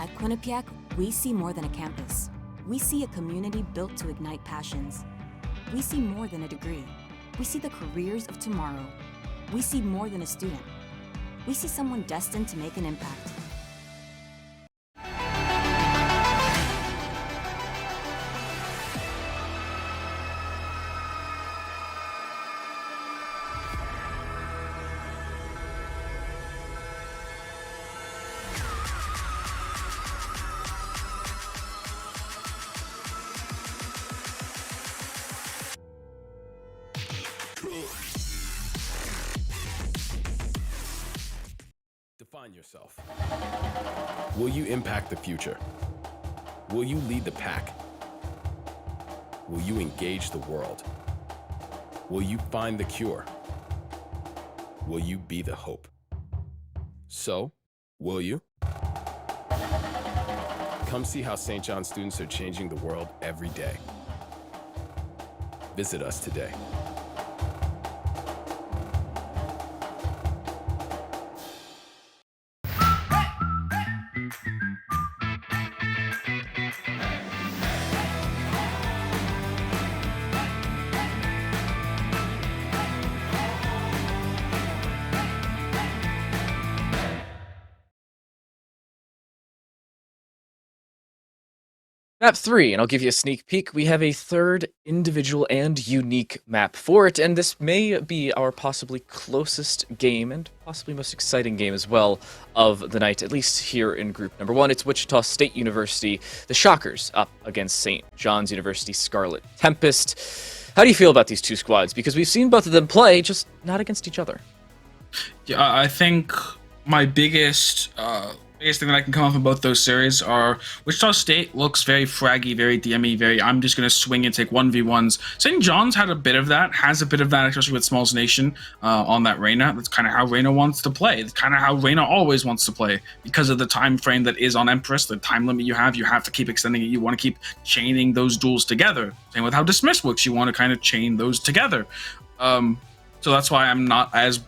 At Quinnipiac, we see more than a campus. We see a community built to ignite passions. We see more than a degree. We see the careers of tomorrow. We see more than a student. We see someone destined to make an impact. Define yourself. Will you impact the future? Will you lead the pack? Will you engage the world? Will you find the cure? Will you be the hope? So, will you? Come see how St. John students are changing the world every day. Visit us today. Map 3, and I'll give you a sneak peek. We have a third individual and unique map for it, and this may be our possibly closest game, and possibly most exciting game as well, of the night, at least here in group number 1. It's Wichita State University, the Shockers, up against St. John's University Scarlet Tempest. How do you feel about these two squads? Because we've seen both of them play, just not against each other. Yeah, I think my biggest thing that I can come off of both those series are Wichita State looks very fraggy, very DME, very I'm just going to swing and take 1v1s. St. John's has a bit of that, especially with Smalls Nation on that Reyna. That's kind of how Reyna wants to play. It's kind of how Reyna always wants to play because of the time frame that is on Empress, the time limit you have to keep extending it. You want to keep chaining those duels together. Same with how Dismiss works. You want to kind of chain those together. So that's why I'm not as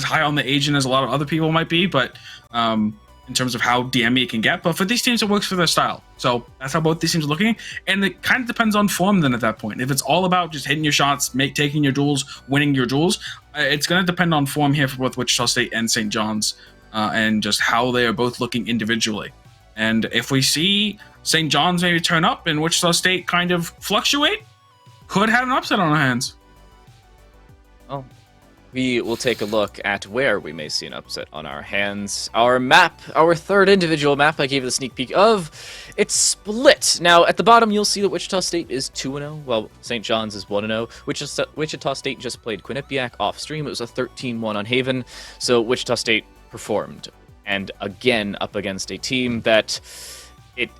high on the agent as a lot of other people might be, but in terms of how DME it can get. But for these teams, it works for their style. So that's how both these teams are looking. And it kind of depends on form then at that point. If it's all about just hitting your shots, taking your duels, winning your duels, it's going to depend on form here for both Wichita State and St. John's and just how they are both looking individually. And if we see St. John's maybe turn up and Wichita State kind of fluctuate, could have an upset on our hands. Oh. We will take a look at where we may see an upset on our hands. Our map, our third individual map, I gave you the sneak peek of. It's split. Now, at the bottom, you'll see that Wichita State is 2-0, while St. John's is 1-0. Wichita State just played Quinnipiac off stream. It was a 13-1 on Haven, so Wichita State performed. And again, up against a team that...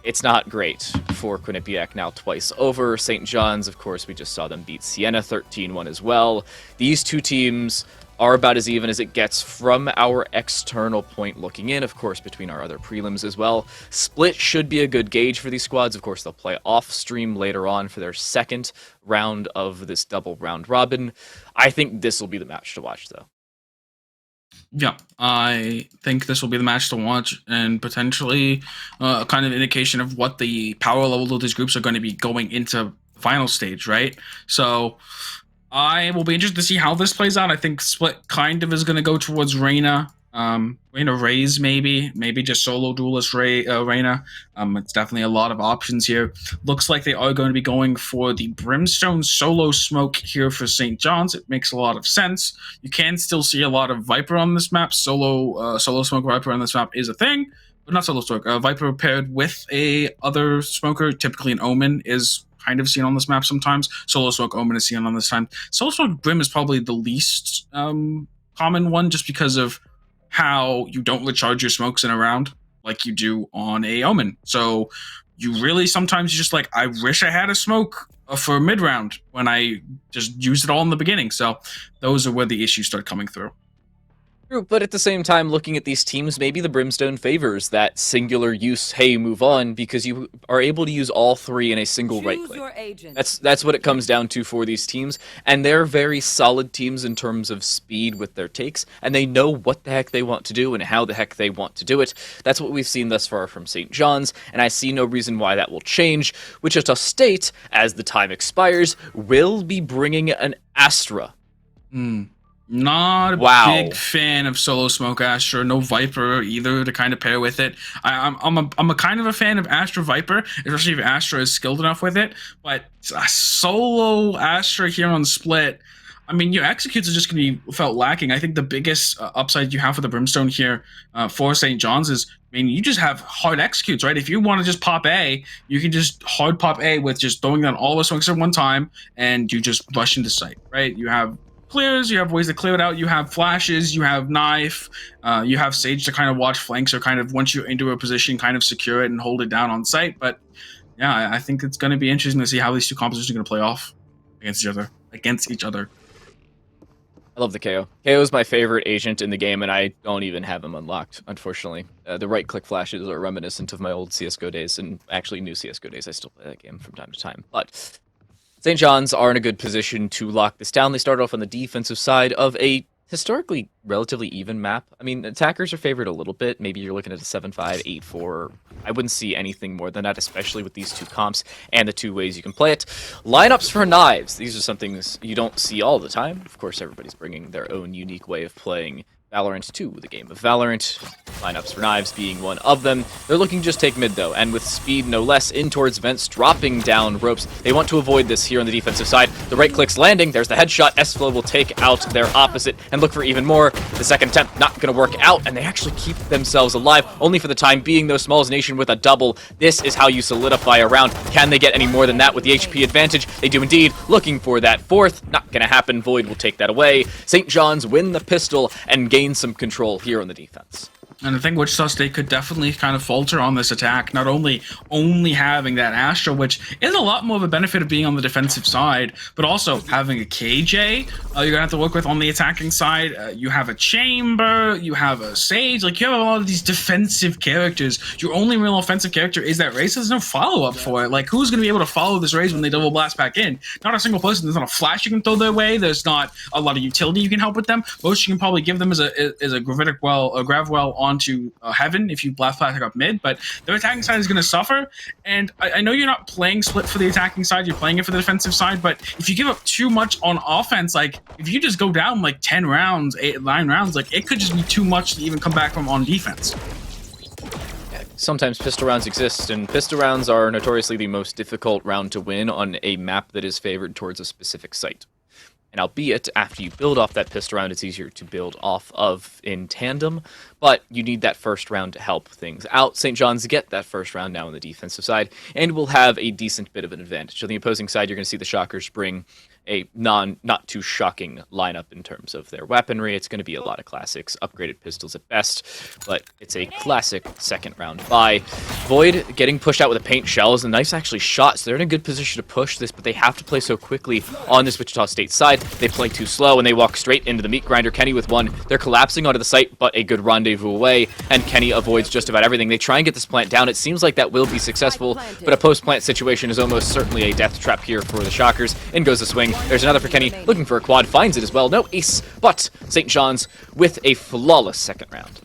It's not great for Quinnipiac now twice over. St. John's, of course, we just saw them beat Siena 13-1 as well. These two teams are about as even as it gets from our external point looking in, of course, between our other prelims as well. Split should be a good gauge for these squads. Of course, they'll play off stream later on for their second round of this double round robin. I think this will be the match to watch, though. Yeah, I think this will be the match to watch and potentially a kind of indication of what the power level of these groups are going to be going into the final stage, right? So I will be interested to see how this plays out. I think Split kind of is going to go towards Reyna. Reyna Raze, maybe just solo duelist Reyna. It's definitely a lot of options here. Looks like they are going to be going for the Brimstone solo smoke here for St. John's. It makes a lot of sense. You can still see a lot of Viper on this map. Solo smoke Viper on this map is a thing, but not solo smoke. Viper paired with a other smoker, typically an Omen, is kind of seen on this map sometimes. Solo smoke Omen is seen on this time. Solo smoke Brim is probably the least common one, just because of how you don't recharge your smokes in a round like you do on a Omen. So you really sometimes just I wish I had a smoke for mid round when I just used it all in the beginning. So those are where the issues start coming through. True, but at the same time, looking at these teams, maybe the Brimstone favors that singular use, hey, move on, because you are able to use all three in a single right Choose click. your agent. That's what it comes down to for these teams, and they're very solid teams in terms of speed with their takes, and they know what the heck they want to do and how the heck they want to do it. That's what we've seen thus far from St. John's, and I see no reason why that will change. Wichita State, as the time expires, will be bringing an Astra. Not a Wow. big fan of solo smoke Astra. No Viper either to kind of pair with it. I'm a kind of a fan of Astra Viper, especially if Astra is skilled enough with it. But a solo Astra here on Split, I mean, your executes are just going to be felt lacking. I think the biggest upside you have for the Brimstone here for St. John's is, I mean, you just have hard executes, right? If you want to just pop A, you can just hard pop A with just throwing down all the smokes at one time, and you just rush into sight, right? You have clears, you have ways to clear it out, you have flashes, you have knife, you have Sage to kind of watch flanks, or kind of once you're into a position, kind of secure it and hold it down on sight. But yeah, I think it's going to be interesting to see how these two compositions are going to play off against each other. I love the KO. KO is my favorite agent in the game, and I don't even have him unlocked, unfortunately. The right-click flashes are reminiscent of my old CSGO days, and actually new CSGO days. I still play that game from time to time. But St. John's are in a good position to lock this down. They start off on the defensive side of a historically relatively even map. I mean, attackers are favored a little bit. Maybe you're looking at a 7-5, 8-4. I wouldn't see anything more than that, especially with these two comps and the two ways you can play it. Lineups for knives. These are some things you don't see all the time. Of course, everybody's bringing their own unique way of playing Valorant 2, the game of Valorant. Lineups for knives being one of them. They're looking to just take mid, though, and with speed no less in towards vents, dropping down ropes. They want to avoid this here on the defensive side. The right click's landing. There's the headshot. S-Flow will take out their opposite and look for even more. The second attempt not going to work out, and they actually keep themselves alive, only for the time being, though. Smalls Nation with a double. This is how you solidify a round. Can they get any more than that with the HP advantage? They do indeed. Looking for that fourth. Not going to happen. Void will take that away. St. John's win the pistol and gain some control here on the defense. And I think Wichita State could definitely kind of falter on this attack, not only having that Astra, which is a lot more of a benefit of being on the defensive side, but also having a KJ you're going to have to work with on the attacking side. You have a Chamber, you have a Sage, like you have a lot of these defensive characters. Your only real offensive character is that Raze. There's no follow-up for it. Like, who's going to be able to follow this Raze when they double blast back in? Not a single person. There's not a flash you can throw their way. There's not a lot of utility you can help with them. Most you can probably give them is a gravitic well, a grav well onto Heaven if you blast plastic up mid, but their attacking side is going to suffer. And I know you're not playing Split for the attacking side, you're playing it for the defensive side, but if you give up too much on offense, like if you just go down like 10 rounds, 9 rounds, like it could just be too much to even come back from on defense. Sometimes pistol rounds exist, and pistol rounds are notoriously the most difficult round to win on a map that is favored towards a specific site. And albeit, after you build off that pistol round, it's easier to build off of in tandem, but you need that first round to help things out. St. John's get that first round now on the defensive side, and will have a decent bit of an advantage. On the opposing side, you're going to see the Shockers bring a not too shocking lineup in terms of their weaponry. It's going to be a lot of classics, upgraded pistols at best, but it's a classic second round buy. Void getting pushed out with a paint shells. The knife's actually shot, so they're in a good position to push this, but they have to play so quickly on this Wichita State side. They play too slow, and they walk straight into the meat grinder. Kenny with one. They're collapsing onto the site, but a good rendezvous away, and Kenny avoids just about everything. They try and get this plant down. It seems like that will be successful, but a post-plant situation is almost certainly a death trap here for the Shockers. In goes the swing. There's another for Kenny, looking for a quad, finds it as well. No ace, but St. John's with a flawless second round.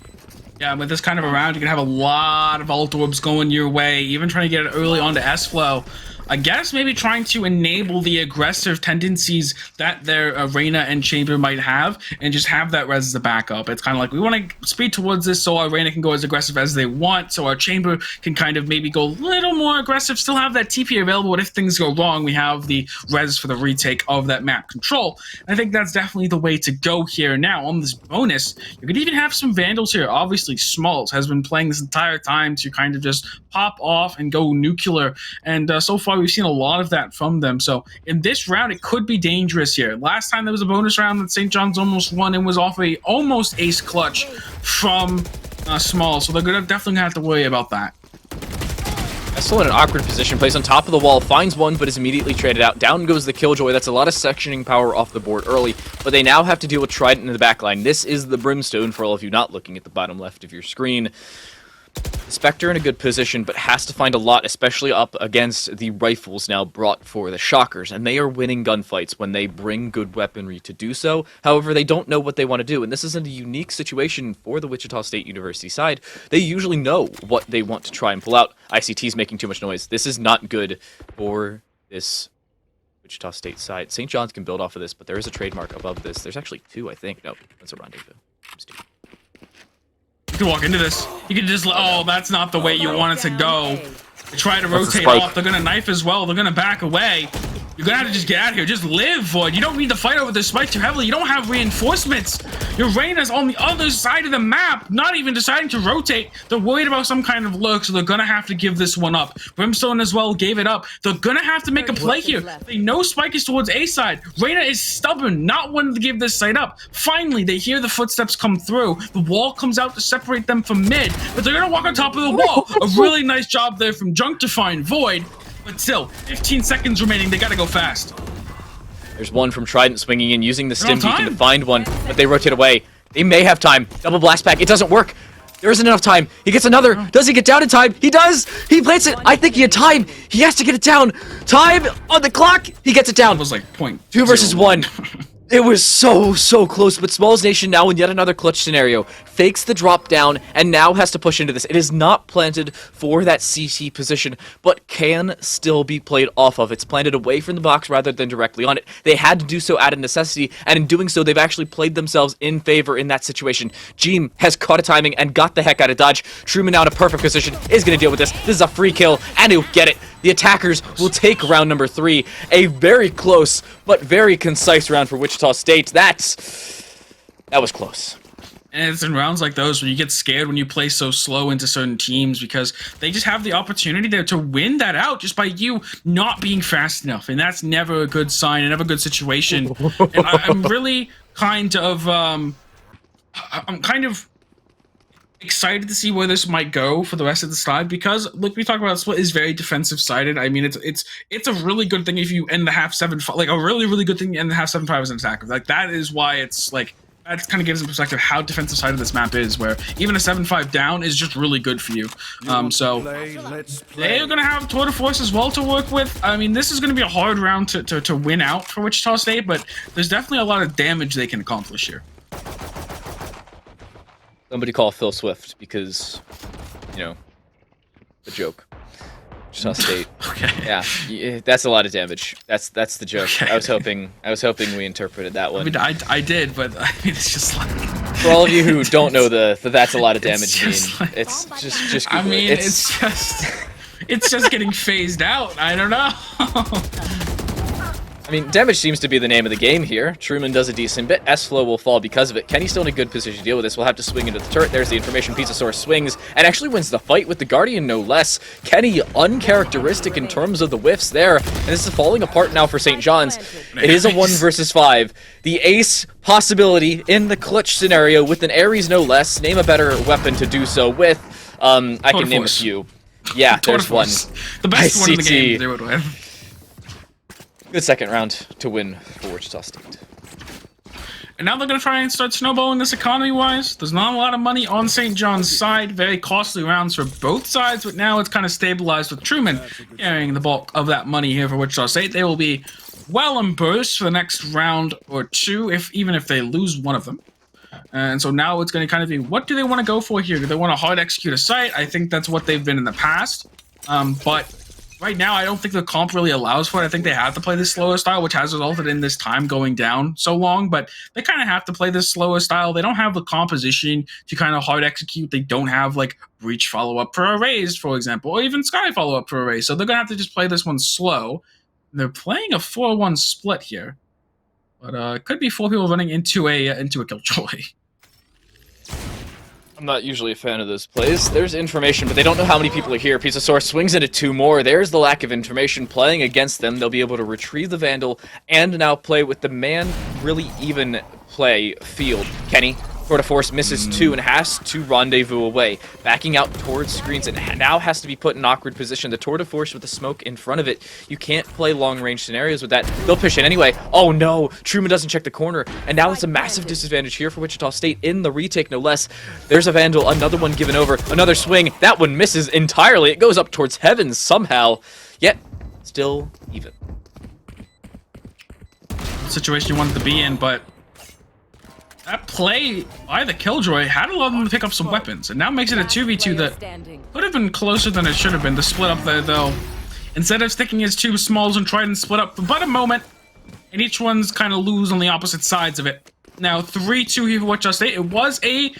Yeah, with this kind of a round, you can have a lot of ult orbs going your way, even trying to get it early onto S-Flow. I guess maybe trying to enable the aggressive tendencies that their Reyna and Chamber might have, and just have that res as a backup. It's kind of like, we want to speed towards this so our Reyna can go as aggressive as they want, so our Chamber can kind of maybe go a little more aggressive, still have that TP available, but if things go wrong, we have the res for the retake of that map control. And I think that's definitely the way to go here. Now, on this bonus, you could even have some Vandals here. Obviously, Smalls has been playing this entire time to kind of just pop off and go nuclear, and so far we've seen a lot of that from them. So in this round, it could be dangerous here. Last time there was a bonus round that St. John's almost won and was off a almost ace clutch from Small, so they're gonna definitely have to worry about that. Still in an awkward position, plays on top of the wall, finds one, but is immediately traded out. Down goes the Killjoy. That's a lot of sectioning power off the board early, but they now have to deal with Trident in the backline. This is the Brimstone, for all of you not looking at the bottom left of your screen. The Spectre in a good position, but has to find a lot, especially up against the rifles now brought for the Shockers, and they are winning gunfights when they bring good weaponry to do so. However, they don't know what they want to do, and this isn't a unique situation for the Wichita State University side. They usually know what they want to try and pull out. ICT's making too much noise. This is not good for this Wichita State side. St. John's can build off of this, but there is a trademark above this. There's actually two, I think. No, that's a rendezvous. I'm stupid. You can walk into this. You can just, oh, that's not the way you want it to go. They try to rotate off. They're gonna knife as well. They're gonna back away. You're gonna have to just get out of here. Just live, Void. You don't need to fight over this spike too heavily. You don't have reinforcements. Your Reyna's on the other side of the map, not even deciding to rotate. They're worried about some kind of lurk, so they're gonna have to give this one up. Brimstone as well gave it up. They're gonna have to make a play here. They know Spike is towards A side. Reyna is stubborn, not wanting to give this side up. Finally, they hear the footsteps come through. The wall comes out to separate them from mid, but they're gonna walk on top of the wall. A really nice job there from Junk to find Void. But still, 15 seconds remaining. They gotta go fast. There's one from Trident swinging in, using the stim beacon to find one, but they rotate away. They may have time. Double blast pack. It doesn't work. There isn't enough time. He gets another. Does he get down in time? He does. He plants it. I think he had time. He has to get it down. Time on the clock. He gets it down. It was like point 2 versus 1. It was so close, but Smalls Nation now in yet another clutch scenario fakes the drop down and now has to push into this. It is not planted for that CC position, but can still be played off of. It's planted away from the box rather than directly on it. They had to do so out of necessity, and in doing so, they've actually played themselves in favor in that situation. Jeem has caught a timing and got the heck out of dodge. Truman now in a perfect position is going to deal with this. This is a free kill, and he'll get it. The attackers will take round number 3. A very close, but very concise round for Wichita State. That was close. And it's in rounds like those where you get scared when you play so slow into certain teams because they just have the opportunity there to win that out just by you not being fast enough. And that's never a good sign and never a good situation. And I'm really kind of, I'm kind of excited to see where this might go for the rest of the side because, like we talked about, Split is very defensive sided. I mean, it's a really good thing if you end the half 7-5, like a really good thing to end the half 7-5 as an attacker. Like that is why it's like that kind of gives a perspective how defensive sided this map is, where even a 7-5 down is just really good for you. So they're gonna have Tour de Force as well to work with. I mean, this is gonna be a hard round to win out for Wichita State, but there's definitely a lot of damage they can accomplish here. Somebody call Phil Swift because, you know, the joke. Wichita State. Okay. Yeah, that's a lot of damage. That's the joke. Okay. I was hoping we interpreted that one. I mean, I did, but I mean, it's just like for all of you who don't know that's a lot of damage. Like, it's just. I mean, it's just getting phased out. I don't know. I mean, damage seems to be the name of the game here. Truman does a decent bit. S-Flow will fall because of it. Kenny's still in a good position to deal with this. We'll have to swing into the turret. There's the information. Pizza Source swings and actually wins the fight with the Guardian, no less. Kenny, uncharacteristic in terms of the whiffs there. And this is falling apart now for St. John's. It is a 1 versus 5. The ace possibility in the clutch scenario with an Ares, no less. Name a better weapon to do so with. I can name a few. Yeah, there's one. The best one in the game they would win. Good second round to win for Wichita State. And now they're going to try and start snowballing this economy-wise. There's not a lot of money on St. John's side. Very costly rounds for both sides, but now it's kind of stabilized with Truman carrying the bulk of that money here for Wichita State. They will be well imbursed for the next round or two, even if they lose one of them. And so now it's going to kind of be, what do they want to go for here? Do they want to hard execute a site? I think that's what they've been in the past. But right now, I don't think the comp really allows for it. I think they have to play this slower style, which has resulted in this time going down so long. But they kind of have to play this slower style. They don't have the composition to kind of hard execute. They don't have, like, Breach follow-up for arrays, for example, or even Sky follow-up for arrays. So they're going to have to just play this one slow. They're playing a 4-1 split here. But it could be 4 people running into a Killjoy. I'm not usually a fan of those plays. There's information, but they don't know how many people are here. Pizza Source swings into 2 more. There's the lack of information playing against them. They'll be able to retrieve the Vandal and now play with the man really even play field. Kenny Tour de Force misses 2 and has to rendezvous away. Backing out towards screens and now has to be put in an awkward position. The Tour de Force with the smoke in front of it. You can't play long-range scenarios with that. They'll push in anyway. Oh no, Truman doesn't check the corner. And now it's a massive disadvantage here for Wichita State in the retake, no less. There's a Vandal, another one given over, another swing. That one misses entirely. It goes up towards heavens somehow, yet still even. Situation you wanted to be in, but that play by the Killjoy had allowed them to pick up some weapons, and now makes it a 2v2 that could have been closer than it should have been to split up there, though. Instead of sticking his 2 smalls and trying to split up for but a moment, and each one's kind of lose on the opposite sides of it. Now, 3-2 here for Wichita State. It was a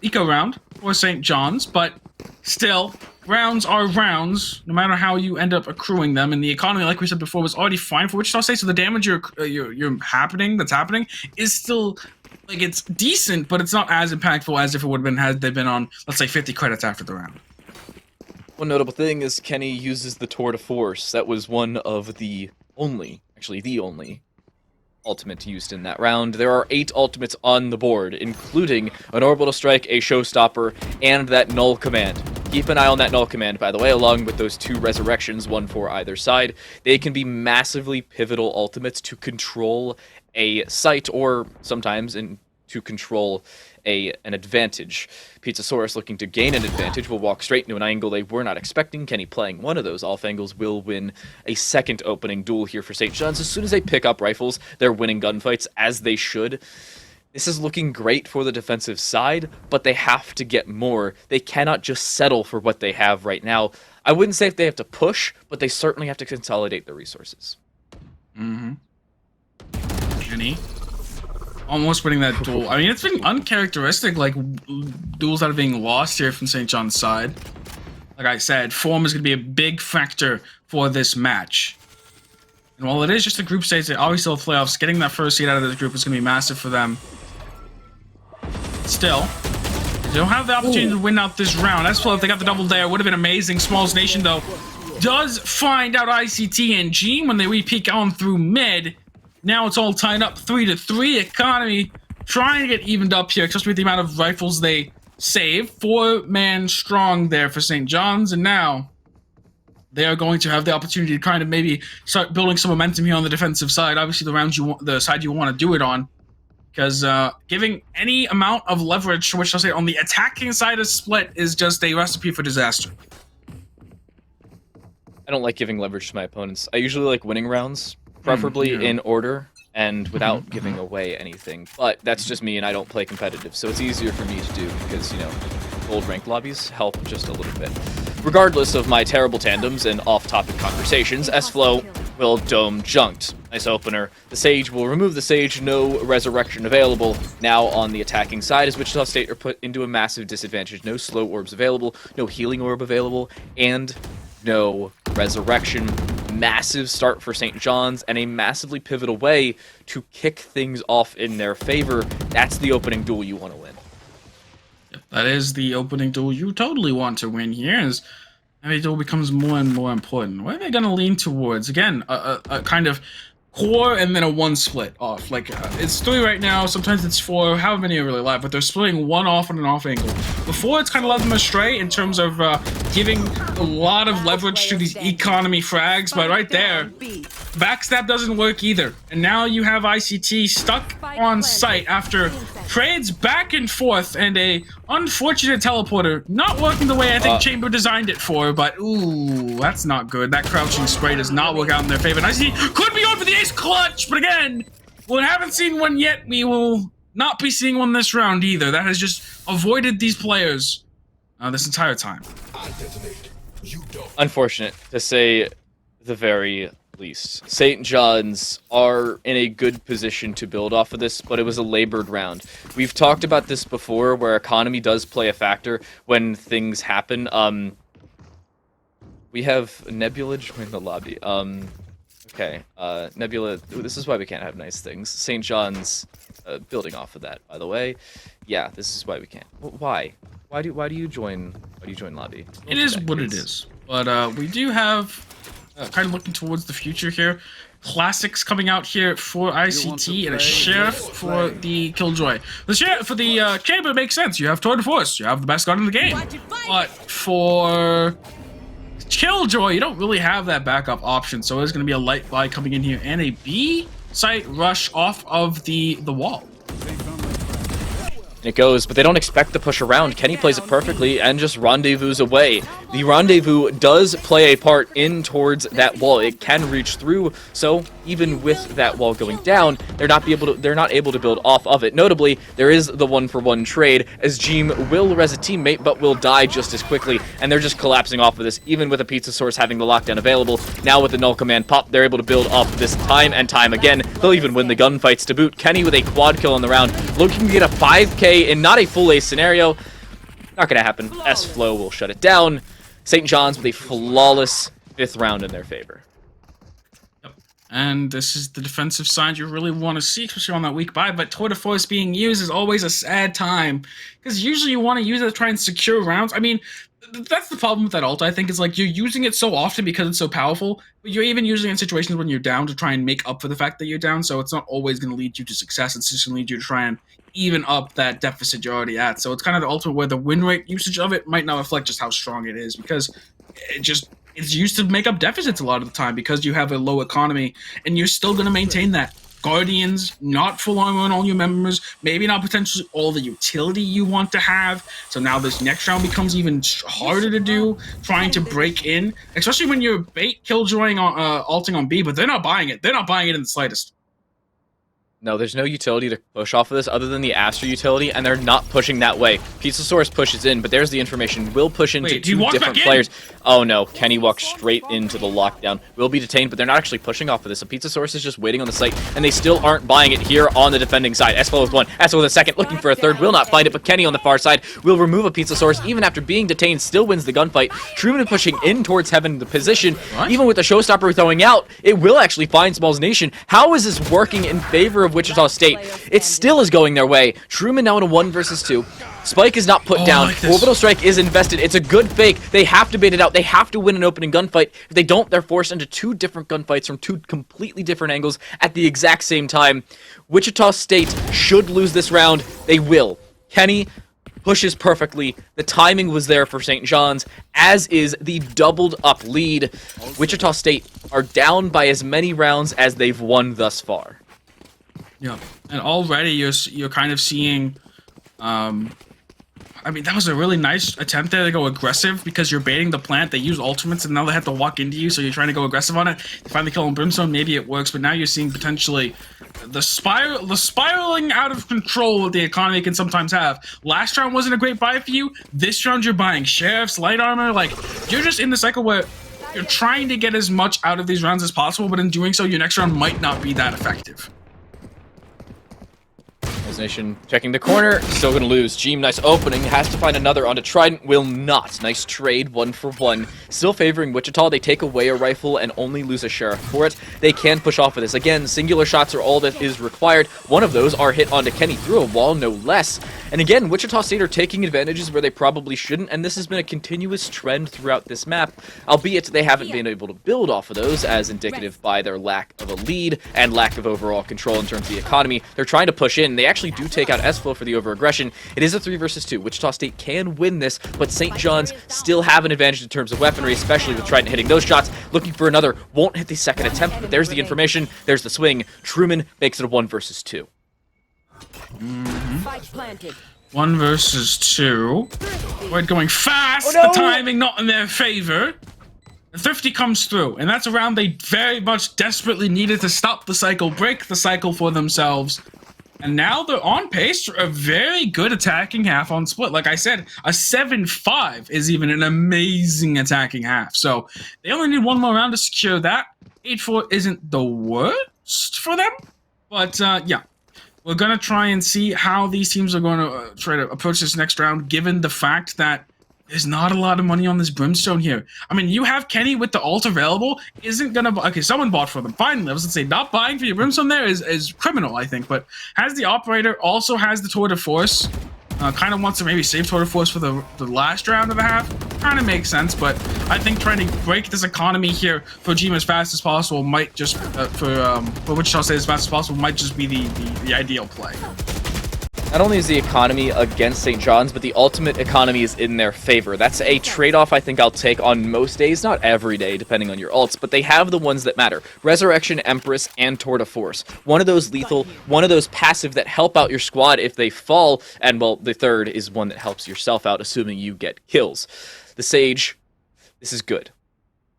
eco round for St. John's, but still, rounds are rounds, no matter how you end up accruing them. And the economy, like we said before, was already fine for Wichita State. So the damage that's happening is still, like, it's decent, but it's not as impactful as if it would have been had they been on, let's say, 50 credits after the round. One notable thing is Kenny uses the Tour de Force. That was one of the only, actually the only, ultimate used in that round. There are 8 ultimates on the board, including an orbital strike, a showstopper, and that null command. Keep an eye on that null command, by the way, along with those 2 resurrections, one for either side. They can be massively pivotal ultimates to control a site, or sometimes to control an advantage. Pizzasaurus looking to gain an advantage will walk straight into an angle they were not expecting. Kenny playing one of those off angles will win a second opening duel here for St. John's. As soon as they pick up rifles, they're winning gunfights, as they should. This is looking great for the defensive side, but they have to get more. They cannot just settle for what they have right now. I wouldn't say if they have to push, but they certainly have to consolidate their resources. Mm-hmm. Kenny almost winning that duel. I mean, it's been uncharacteristic, like, duels that are being lost here from St. John's side. Like I said, form is going to be a big factor for this match. And while it is just a group stage, they obviously still have playoffs. Getting that first seed out of this group is going to be massive for them. Still, they don't have the opportunity to win out this round. That's if they got the double there. Would have been amazing. Smalls Nation, though, does find out ICT and G when they re-peek on through mid. Now it's all tied up 3-3. Economy trying to get evened up here, especially with the amount of rifles they save. 4-man strong there for St. John's, and now they are going to have the opportunity to kind of maybe start building some momentum here on the defensive side. Obviously, the side you want to do it on, because giving any amount of leverage, which I'll say on the attacking side of split, is just a recipe for disaster. I don't like giving leverage to my opponents. I usually like winning rounds, preferably in order and without giving away anything. But that's just me, and I don't play competitive, so it's easier for me to do because, you know, gold rank lobbies help just a little bit. Regardless of my terrible tandems and off-topic conversations, S-Flow will dome junked. Nice opener. The Sage will remove the Sage, no resurrection available. Now on the attacking side, as Wichita State are put into a massive disadvantage. No slow orbs available, no healing orb available, and no resurrection. Massive start for St. John's, and a massively pivotal way to kick things off in their favor. That's the opening duel you want to win. That is the opening duel you totally want to win here, as every duel becomes more and more important. What are they going to lean towards? Again, a kind of core and then a 1 split off. Like, it's 3 right now, sometimes it's 4, however many are really live, but they're splitting 1 off on an off angle. Before, it's kind of led them astray in terms of giving a lot of leverage to these economy frags, but right there, backstab doesn't work either. And now you have ICT stuck on site after trades back and forth and a unfortunate teleporter not working the way I think Chamber designed it for, but ooh, that's not good. That crouching spray does not work out in their favor. And ICT could be on for the ace clutch, but again, we haven't seen one yet. We will not be seeing one this round either. That has just avoided these players this entire time. Unfortunate, to say the very least. St. John's are in a good position to build off of this, but it was a labored round. We've talked about this before, where economy does play a factor when things happen. We have Nebula join the lobby. Okay, Nebula, this is why we can't have nice things. St. John's, building off of that, by the way. Yeah, this is why we can't. Why? Why do you join lobby? It is what it is. But we do have kind of looking towards the future here. Classics coming out here for ICT and a Sheriff for the Killjoy. The Sheriff for the Chamber makes sense. You have Tour de Force. You have the best gun in the game. But for Killjoy, you don't really have that backup option. So there's going to be a light fly coming in here and a B site rush off of the wall. And it goes, but they don't expect to push around. Kenny plays it perfectly and just rendezvous away. The rendezvous does play a part in towards that wall. It can reach through, so even with that wall going down, they're not able to build off of it. Notably, there is the 1-for-1 trade, as Jeem will res a teammate, but will die just as quickly, and they're just collapsing off of this, even with a Pizza Source having the lockdown available. Now with the null command pop, they're able to build off this time and time again. They'll even win the gunfights to boot. Kenny with a quad kill on the round, looking to get a 5K in not a full ace scenario. Not gonna happen. S-Flow will shut it down. St. John's with a flawless 5th round in their favor. Yep. And this is the defensive side you really want to see, especially on that weak bye. But Tour de Force being used is always a sad time, because usually you want to use it to try and secure rounds. I mean, that's the problem with that ult, I think, is like you're using it so often because it's so powerful, but you're even using it in situations when you're down to try and make up for the fact that you're down, so it's not always going to lead you to success. It's just going to lead you to try and even up that deficit you're already at. So it's kind of the ultimate where the win rate usage of it might not reflect just how strong it is, because it's used to make up deficits a lot of the time because you have a low economy, and you're still going to maintain that. Guardians, not full armor on all your members, maybe not potentially all the utility you want to have. So now this next round becomes even harder to do, trying to break in, especially when you're bait killjoying on ulting on B, but they're not buying it. They're not buying it in the slightest. No, there's no utility to push off of this other than the Astra utility, and they're not pushing that way. Pizza Source pushes in, but there's the information. Will push into two different players. Oh no, Kenny walks straight into the lockdown. Will be detained, but they're not actually pushing off of this. So Pizza Source is just waiting on the site, and they still aren't buying it here on the defending side. S-Flow with 1, S-Flow with a 2nd, looking for a 3rd, will not find it, but Kenny on the far side will remove a Pizza Source, even after being detained, still wins the gunfight. Truman pushing in towards Heaven, the position. What? Even with the Showstopper throwing out, it will actually find Smalls Nation. How is this working in favor of Wichita State? It still is going their way. Truman now in a 1 versus 2. Spike is not put down. Like Orbital Strike is invested. It's a good fake. They have to bait it out. They have to win an opening gunfight. If they don't, they're forced into 2 different gunfights from 2 completely different angles at the exact same time. Wichita State should lose this round. They will. Kenny pushes perfectly. The timing was there for St. John's, as is the doubled up lead. Wichita State are down by as many rounds as they've won thus far. Yeah, and already you're kind of seeing, I mean, that was a really nice attempt there to go aggressive, because you're baiting the plant. They use ultimates, and now they have to walk into you, so you're trying to go aggressive on it. They finally kill on Brimstone, maybe it works, but now you're seeing potentially the spiraling out of control that the economy can sometimes have. Last round wasn't a great buy for you. This round you're buying Sheriffs, light armor, like, you're just in the cycle where you're trying to get as much out of these rounds as possible, but in doing so, your next round might not be that effective. Nation checking the corner, still gonna lose. Jeem, nice opening, has to find another onto Trident, will not. Nice trade, 1 for 1. Still favoring Wichita. They take away a rifle and only lose a Sheriff for it. They can push off of this. Again, singular shots are all that is required. One of those are hit onto Kenny through a wall, no less. And again, Wichita State are taking advantages where they probably shouldn't, and this has been a continuous trend throughout this map, albeit they haven't been able to build off of those, as indicative by their lack of a lead and lack of overall control in terms of the economy. They're trying to push in. They actually do take out S-Flow for the over-aggression. It is a 3 versus 2. Wichita State can win this, but St. John's still have an advantage in terms of weaponry, especially with Trident hitting those shots. Looking for another, won't hit the 2nd attempt, but there's the information, there's the swing. Truman makes it a 1 versus 2. 1 versus 2. We're going fast, oh, no! The timing not in their favor. The Thrifty comes through, and that's a round they very much desperately needed to stop the cycle, break the cycle for themselves. And now they're on pace for a very good attacking half on split. Like I said, a 7-5 is even an amazing attacking half. So they only need 1 more round to secure that. 8-4 isn't the worst for them. But yeah, we're going to try and see how these teams are going to try to approach this next round, given the fact that there's not a lot of money on this Brimstone here. I mean, you have Kenny with the ult available, isn't gonna buy. Okay, someone bought for them. Finally, I was gonna say, not buying for your Brimstone there is criminal, I think. But has the Operator, also has the Tour de Force. Kind of wants to maybe save Tour de Force for the last round of the half. kind of makes sense, but I think trying to break this economy here for Jima as fast as possible might just, for Wichita State as fast as possible, might just be the ideal play. Not only is the economy against St. John's, but the ultimate economy is in their favor. That's a trade-off I think I'll take on most days, not every day, depending on your ults, but they have the ones that matter. Resurrection, Empress, and Tour de Force. One of those lethal, one of those passive that help out your squad if they fall, and, well, the third is one that helps yourself out, assuming you get kills. The Sage, this is good.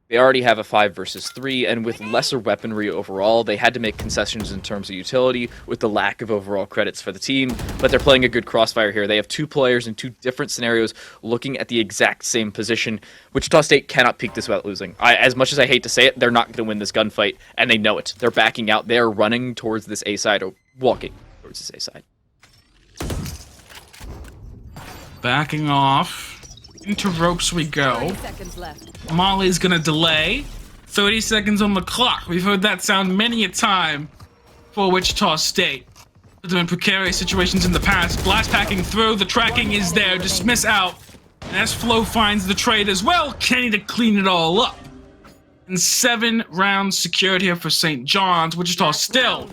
They already have a 5 versus 3, and with lesser weaponry overall, they had to make concessions in terms of utility with the lack of overall credits for the team, but they're playing a good crossfire here. They have 2 players in 2 different scenarios looking at the exact same position. Wichita State cannot peek this without losing. As much as I hate to say it, they're not going to win this gunfight, and they know it. They're backing out. They're running towards this A side, or walking towards this A side. Backing off. Into ropes we go. 30 seconds left. Molly's gonna delay. 30 seconds on the clock. We've heard that sound many a time for Wichita State. Put them in precarious situations in the past. Blast packing through. The tracking is there. Dismiss out. And as Flo finds the trade as well, Kenny to clean it all up. And 7 rounds secured here for St. John's. Wichita still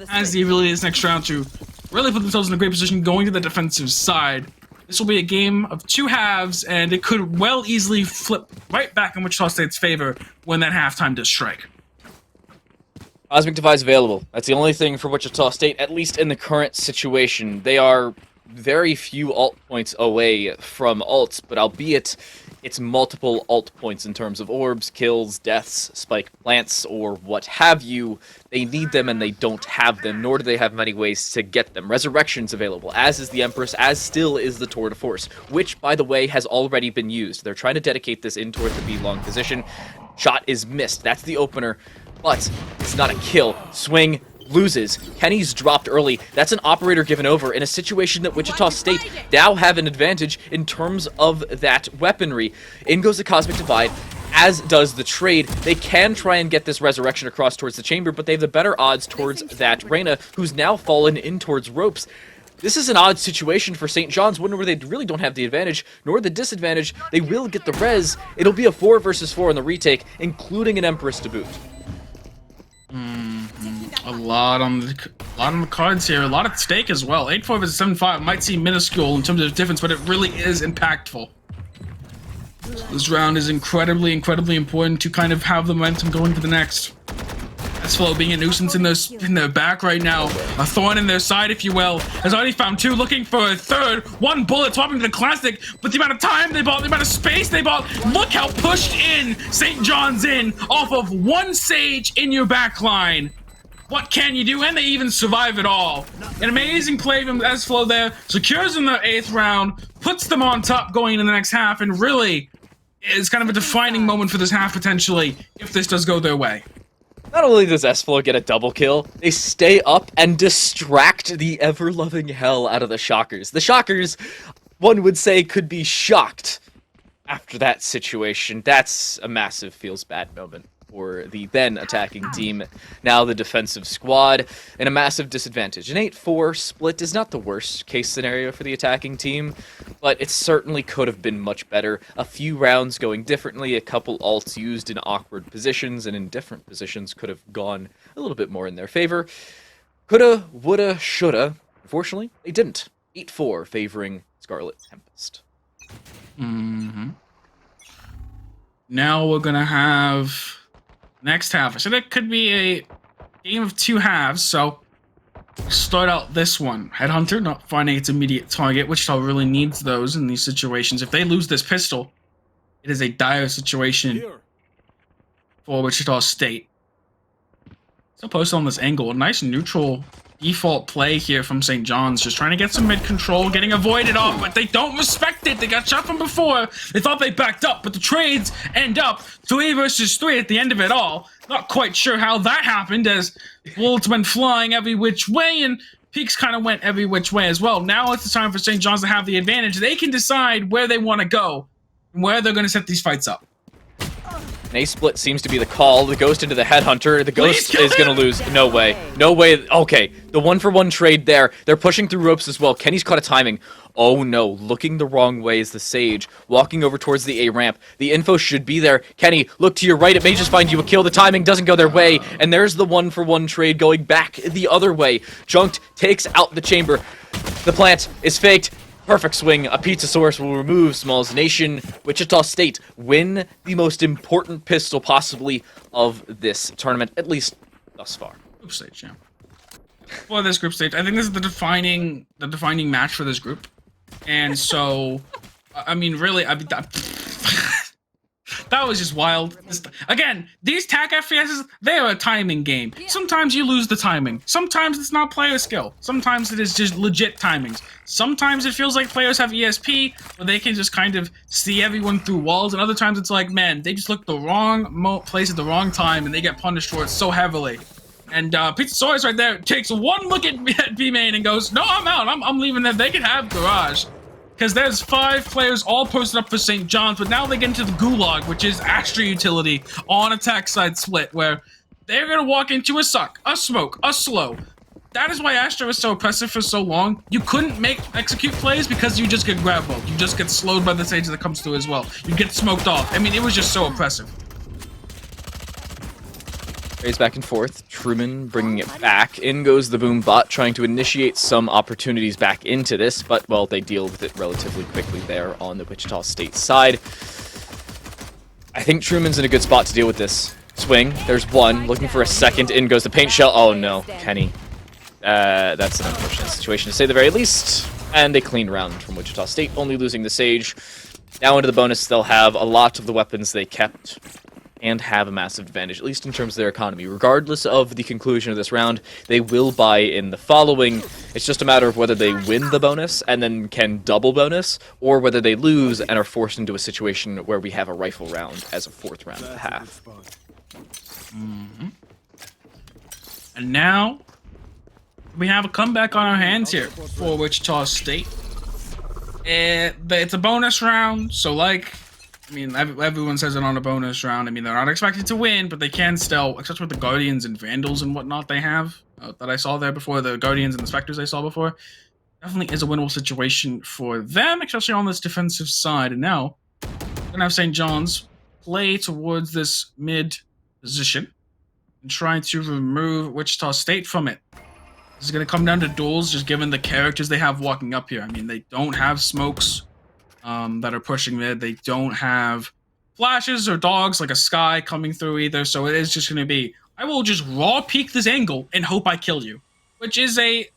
has the ability this next round to really put themselves in a great position going to the defensive side. This will be a game of 2 halves, and it could well easily flip right back in Wichita State's favor when that halftime does strike. Cosmic Device available. That's the only thing for Wichita State, at least in the current situation. They are very few alt points away from ults, but albeit it's multiple alt points in terms of orbs, kills, deaths, spike plants, or what have you. They need them and they don't have them, nor do they have many ways to get them. Resurrection's available, as is the Empress, as still is the Tour de Force, which, by the way, has already been used. They're trying to dedicate this in toward the B-long position. Shot is missed. That's the opener, but it's not a kill. Swing loses. Kenny's dropped early. That's an operator given over in a situation that Wichita State now have an advantage in terms of that weaponry. In goes the Cosmic Divide, as does the trade. They can try and get this resurrection across towards the chamber, but they have the better odds towards that Reyna, who's now fallen in towards ropes. This is an odd situation for St. John's, one where they really don't have the advantage, nor the disadvantage. They will get the res. It'll be a 4 versus 4 in the retake, including an Empress to boot. A lot on the cards here, a lot at stake as well. 8-4 versus 7-5 might seem minuscule in terms of difference, but it really is impactful. This round is incredibly important to kind of have the momentum going to the next. Flo being a nuisance in their back right now, a thorn in their side, if you will, has already found 2, looking for a third. 1 bullet swapping to the classic, but the amount of time they bought, the amount of space they bought, look how pushed in St. John's in off of 1 Sage in your back line. What can you do? And they even survive it all. An amazing play from Flo there, secures in the 8th round, puts them on top going into the next half, and really is kind of a defining moment for this half potentially if this does go their way. Not only does S-Flow get a double kill, they stay up and distract the ever-loving hell out of the Shockers. The Shockers, one would say, could be shocked after that situation. That's a massive feels bad moment for the then attacking team, now the defensive squad, and a massive disadvantage. An 8-4 split is not the worst case scenario for the attacking team, but it certainly could have been much better. A few rounds going differently, a couple ults used in awkward positions and in different positions could have gone a little bit more in their favor. Coulda, woulda, shoulda. Unfortunately, they didn't. 8-4 favoring Scarlet Tempest. Now we're gonna have next half. So that could be a game of 2 halves, so start out this one. Headhunter not finding its immediate target. Wichita really needs those in these situations. If they lose this pistol, it is a dire situation for Wichita State. So post on this angle. A nice neutral default play here from St. John's. Just trying to get some mid control, getting avoided off, but they don't respect it. They got shot from before. They thought they backed up, but the trades end up 3 versus 3 at the end of it all. Not quite sure how that happened, as bullets went flying every which way, and peaks kind of went every which way as well. Now it's the time for St. John's to have the advantage. They can decide where they want to go and where they're going to set these fights up. An A-split seems to be the call. The Ghost into the Headhunter. The Ghost is going to lose. No way. No way. Okay. The 1-for-1 trade there. They're pushing through ropes as well. Kenny's caught a timing. Oh no, looking the wrong way is the Sage, walking over towards the A ramp. The info should be there. Kenny, look to your right, it may just find you a kill. The timing doesn't go their way, and there's the 1-for-1 trade going back the other way. Junked takes out the chamber. The plant is faked. Perfect swing. A pizza source will remove Smalls Nation. Wichita State win the most important pistol possibly of this tournament, at least thus far. Group stage, yeah. For this group stage, I think this is the defining match for this group. And so, I mean, really, that was just wild. Again, these TAC FPSs, they are a timing game. Sometimes you lose the timing. Sometimes it's not player skill. Sometimes it is just legit timings. Sometimes it feels like players have ESP, where they can just kind of see everyone through walls. And other times it's like, man, they just look the wrong place at the wrong time, and they get punished for it so heavily. And Pizza Source right there takes one look at B-Main and goes, no, I'm out. I'm leaving them. They can have Garage. Because there's 5 players all posted up for St. John's, but now they get into the Gulag, which is Astra Utility on attack side split, where they're going to walk into a suck, a smoke, a slow. That is why Astra was so oppressive for so long. You couldn't execute plays because you just get grab walled. You just get slowed by the Sage that comes through as well. You get smoked off. I mean, it was just so oppressive. Raise back and forth. Truman bringing it back. In goes the Boom bot, trying to initiate some opportunities back into this, but, well, they deal with it relatively quickly there on the Wichita State side. I think Truman's in a good spot to deal with this. Swing. There's one. Looking for a second. In goes the paint shell. Oh, no. Kenny. That's an unfortunate situation, to say the very least. And a clean round from Wichita State, only losing the Sage. Now into the bonus, they'll have a lot of the weapons they kept and have a massive advantage, at least in terms of their economy. Regardless of the conclusion of this round, they will buy in the following. It's just a matter of whether they win the bonus and then can double bonus, or whether they lose and are forced into a situation where we have a rifle round as a 4th round of the half. And now, we have a comeback on our hands here for Wichita State. It's a bonus round, so I mean, everyone says it on a bonus round. I mean, they're not expected to win, but they can still, except with the Guardians and Vandals and whatnot they have that I saw there before, the Guardians and the Spectres I saw before. Definitely is a winnable situation for them, especially on this defensive side. And now, we're going to have St. John's play towards this mid position and try to remove Wichita State from it. This is going to come down to duels, just given the characters they have walking up here. I mean, they don't have smokes that are pushing mid. They don't have flashes or dogs like a Sky coming through either, so it is just going to be, I will just raw peek this angle and hope I kill you, which is a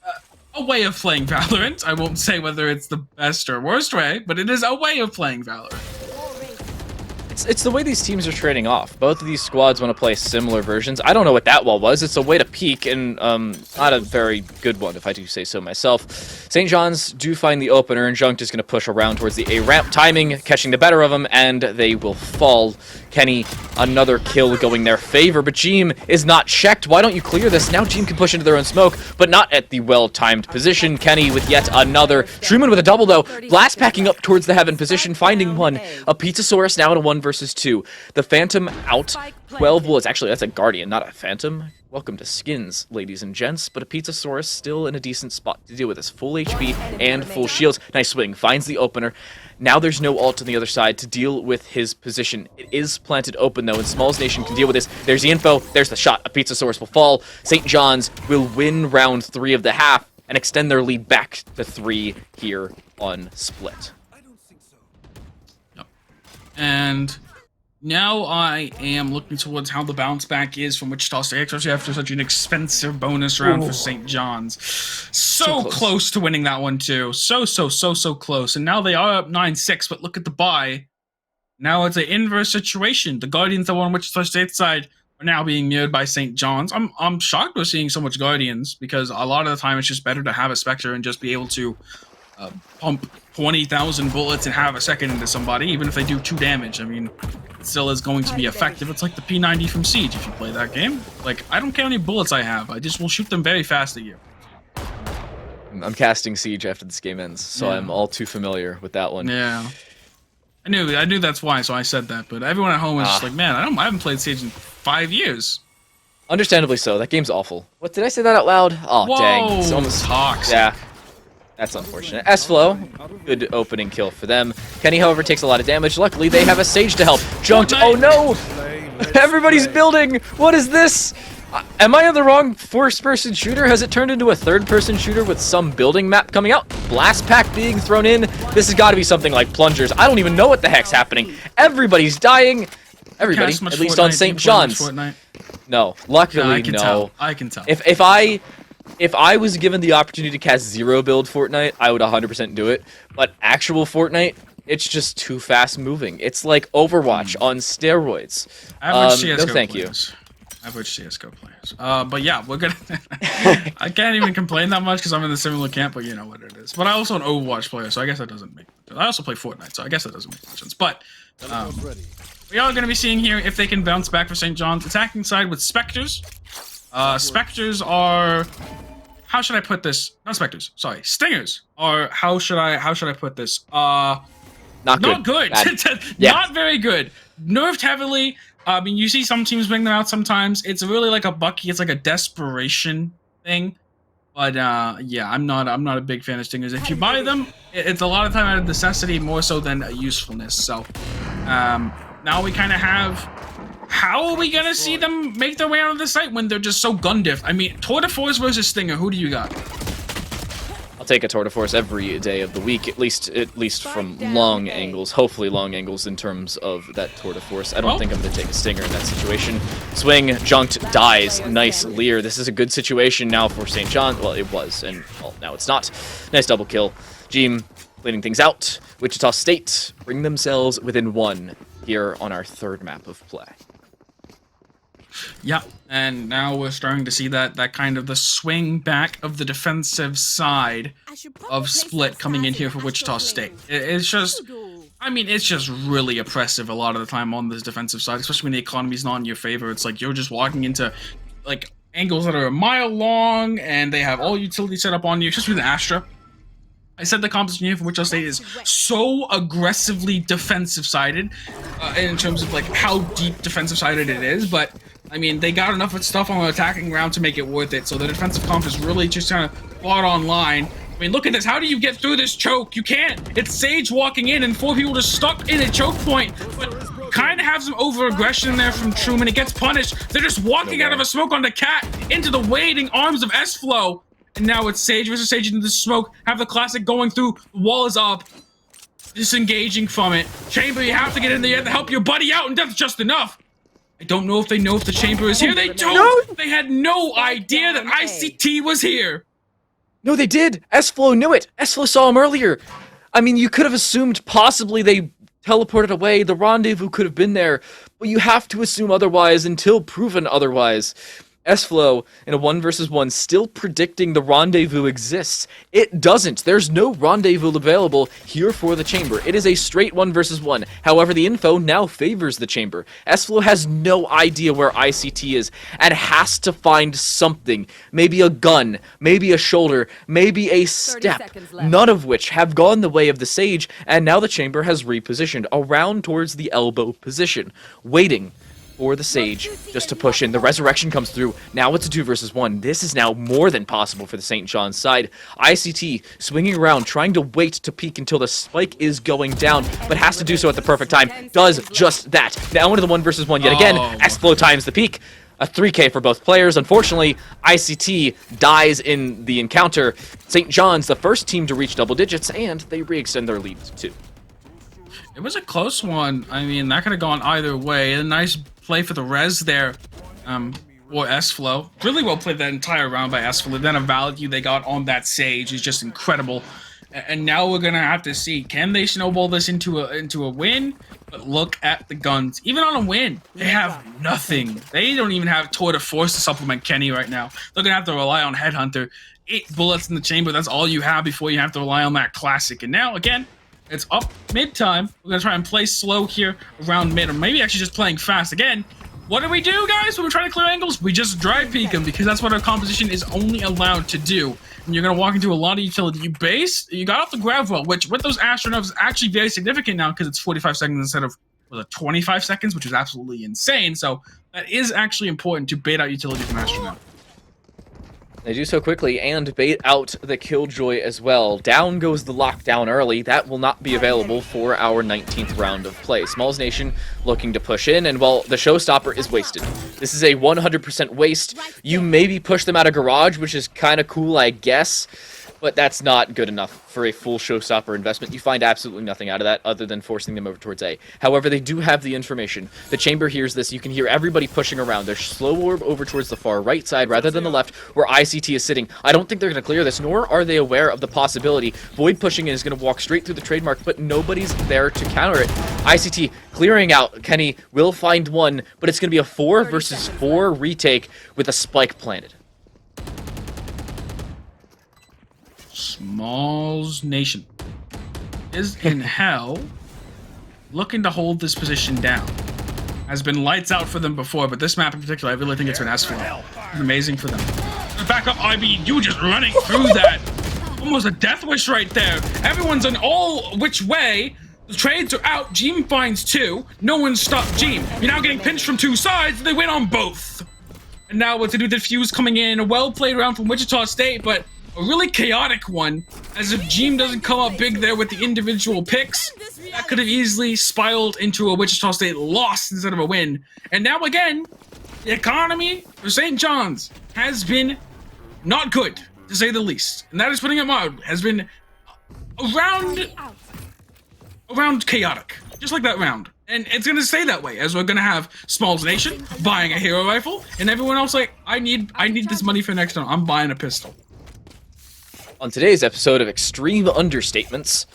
way of playing Valorant. I won't say whether it's the best or worst way, but it is a way of playing Valorant. It's the way these teams are trading off. Both of these squads want to play similar versions. I don't know what that wall was. It's a way to peek, and not a very good one, if I do say so myself. St. John's do find the opener, and Junked is going to push around towards the A ramp, timing, catching the better of them, and they will fall. Kenny, another kill going their favor, but Jeem is not checked. Why don't you clear this? Now Jeem can push into their own smoke, but not at the well-timed position. Kenny with yet another. Truman with a double, though. Blast packing up towards the heaven position, finding one. A Pizzasaurus now in a 1 versus 2. The Phantom out. 12 bullets. Actually, that's a Guardian, not a Phantom. Welcome to Skins, ladies and gents, but a Pizzasaurus still in a decent spot to deal with this. Full HP and full shields. Nice swing. Finds the opener. Now there's no ult on the other side to deal with his position. It is planted open, though, and Smalls Nation can deal with this. There's the info. There's the shot. A Pizzasaurus will fall. St. John's will win round 3 of the half and extend their lead back to 3 here on Split. Yep. And now I am looking towards how the bounce back is from Wichita State, especially after such an expensive bonus round for St. John's. So close to winning that one, too. So close. And now they are up 9-6, but look at the bye. Now it's an inverse situation. The Guardians that were on Wichita State's side are now being mirrored by St. John's. I'm shocked we're seeing so much Guardians, because a lot of the time it's just better to have a Spectre and just be able to pump 20,000 bullets and have a second into somebody, even if they do 2 damage. I mean, it still is going to be effective. It's like the P90 from Siege if you play that game. Like, I don't care how many bullets I have. I just will shoot them very fast at you. I'm casting Siege after this game ends, so I'm all too familiar with that one. Yeah. I knew that's why, so I said that. But everyone at home is just like, man, I haven't played Siege in 5 years. Understandably so. That game's awful. What, did I say that out loud? Oh, Whoa, dang. It's almost toxic. Yeah. That's unfortunate. S-Flow, good opening kill for them. Kenny, however, takes a lot of damage. Luckily, they have a Sage to help. Junked. Oh no! Everybody's building! What is this? Am I on the wrong first-person shooter? Has it turned into a third-person shooter with some building map coming out? Blast pack being thrown in? This has got to be something like plungers. I don't even know what the heck's happening. Everybody's dying. Everybody, at least on St. John's. No, luckily, no. I can tell. If I was given the opportunity to cast 0 build Fortnite, I would 100% do it. But actual Fortnite, it's just too fast moving. It's like Overwatch on steroids. Average CSGO no, thank you. Average CSGO players. But yeah, we're gonna. I can't even complain that much because I'm in the similar camp, but you know what it is. But I also an Overwatch player, so I guess that doesn't make. I also play Fortnite, so I guess that doesn't make much sense. But we are gonna be seeing here if they can bounce back for St. John's attacking side with Spectres. Spectres are. How should I put this? Not Spectres. Sorry, Stingers. Or how should I put this? Not good. Yeah. Not very good. Nerfed heavily. I mean, you see some teams bring them out sometimes. It's really like a Bucky. It's like a desperation thing. But yeah, I'm not a big fan of Stingers. If you buy them, it's a lot of time out of necessity more so than a usefulness. So now we kind of have. How are we gonna see them make their way out of the site when they're just so gun diff? I mean, Tour de Force versus Stinger. Who do you got? I'll take a Tour de Force every day of the week, at least from long angles. Hopefully long angles in terms of that Tour de Force. I don't think I'm gonna take a Stinger in that situation. Swing, junked, dies. Nice Lear. This is a good situation now for St. John. Well, it was, and well, now it's not. Nice double kill. Jeem cleaning things out. Wichita State bring themselves within 1 here on our 3rd map of play. Yeah, and now we're starting to see that kind of the swing back of the defensive side of Split coming in here for Wichita State. It's just, I mean, it's just really oppressive a lot of the time on this defensive side, especially when the economy's not in your favor. It's like you're just walking into like angles that are a mile long, and they have all utility set up on you, especially with Astra. I said the composition here for Wichita State is so aggressively defensive-sided in terms of like how deep defensive-sided it is, but I mean, they got enough stuff on the attacking round to make it worth it, so the defensive comp is really just kind of bought online. I mean, look at this. How do you get through this choke? You can't. It's Sage walking in and 4 people just stuck in a choke point, but kind of have some over-aggression there from Truman. It gets punished. They're just walking out of a smoke on the cat into the waiting arms of S-Flow. And now it's Sage versus Sage into the smoke. Have the classic going through. The wall is up. Disengaging from it. Chamber, you have to get in there to help your buddy out, and that's just enough. I don't know if they know if the chamber is here. They don't. No. They had no idea that ICT was here. No, they did. S-Flow knew it. S-Flow saw him earlier. I mean, you could have assumed possibly they teleported away. The rendezvous could have been there, but you have to assume otherwise until proven otherwise. S-Flow in a 1 versus 1 still predicting the rendezvous exists. It doesn't. There's no rendezvous available here for the chamber. It is a straight 1 versus 1. However, the info now favors the chamber. S-Flow has no idea where ICT is and has to find something. Maybe a gun, maybe a shoulder, maybe a step. None of which have gone the way of the Sage, and now the chamber has repositioned around towards the elbow position, waiting for the Sage just to push in. The resurrection comes through. Now it's a 2 versus 1. This is now more than possible for the St. John's side. ICT swinging around, trying to wait to peek until the spike is going down, but has to do so at the perfect time. Does just that. Now into the 1 versus 1 yet again. S-Flow times the peak. A 3K for both players. Unfortunately, ICT dies in the encounter. St. John's, the first team to reach double digits, and they re-extend their lead to 2. It was a close one. I mean, that could have gone either way. A nice play for the res there, or S-Flow. Really well played that entire round by S-Flow. Then a value they got on that Sage is just incredible. And now we're gonna have to see, can they snowball this into a win? But look at the guns. Even on a win, they have nothing. They don't even have Tour de Force to supplement Kenny right now. They're gonna have to rely on Headhunter. 8 bullets in the chamber. That's all you have before you have to rely on that classic. And now again, it's up mid-time. We're going to try and play slow here around mid, or maybe actually just playing fast. Again, what do we do, guys, when we're trying to clear angles? We just drive peek them, because that's what our composition is only allowed to do. And you're going to walk into a lot of utility. You got off the grab well, which with those astronauts is actually very significant now, because it's 45 seconds instead of 25 seconds, which is absolutely insane. So that is actually important to bait out utility from astronaut. They do so quickly and bait out the Killjoy as well. Down goes the lockdown early. That will not be available for our 19th round of play. Smalls Nation looking to push in, and well, the showstopper is wasted. This is a 100% waste. You maybe push them out of garage, which is kind of cool, I guess, but that's not good enough for a full showstopper investment. You find absolutely nothing out of that other than forcing them over towards A. However, they do have the information. The chamber hears this. You can hear everybody pushing around. They're slow orb over towards the far right side rather than the left where ICT is sitting. I don't think they're going to clear this, nor are they aware of the possibility. Void pushing in is going to walk straight through the trademark, but nobody's there to counter it. ICT clearing out. Kenny will find one, but it's going to be a 4 versus 4 retake with a spike planted. Smalls Nation is in hell, looking to hold this position down. Has been lights out for them before, but this map in particular, I really think it's an S for them. It's amazing for them. Back up, IB, you just running through that. Almost a death wish right there. Everyone's on all which way. The trades are out. Jeem finds 2. No one stopped Jeem. You're now getting pinched from 2 sides. They win on both. And now what to do? The Fuse coming in. A well-played round from Wichita State, but a really chaotic one, as if Jeem doesn't come up big there with the individual picks. That could have easily spiraled into a Wichita State loss instead of a win. And now again, the economy for St. John's has been not good, to say the least. And that is putting it mild. Has been around chaotic. Just like that round. And it's going to stay that way, as we're going to have Smalls Nation buying a hero rifle, and everyone else like, I need this money for next time. I'm buying a pistol. On today's episode of Extreme Understatements,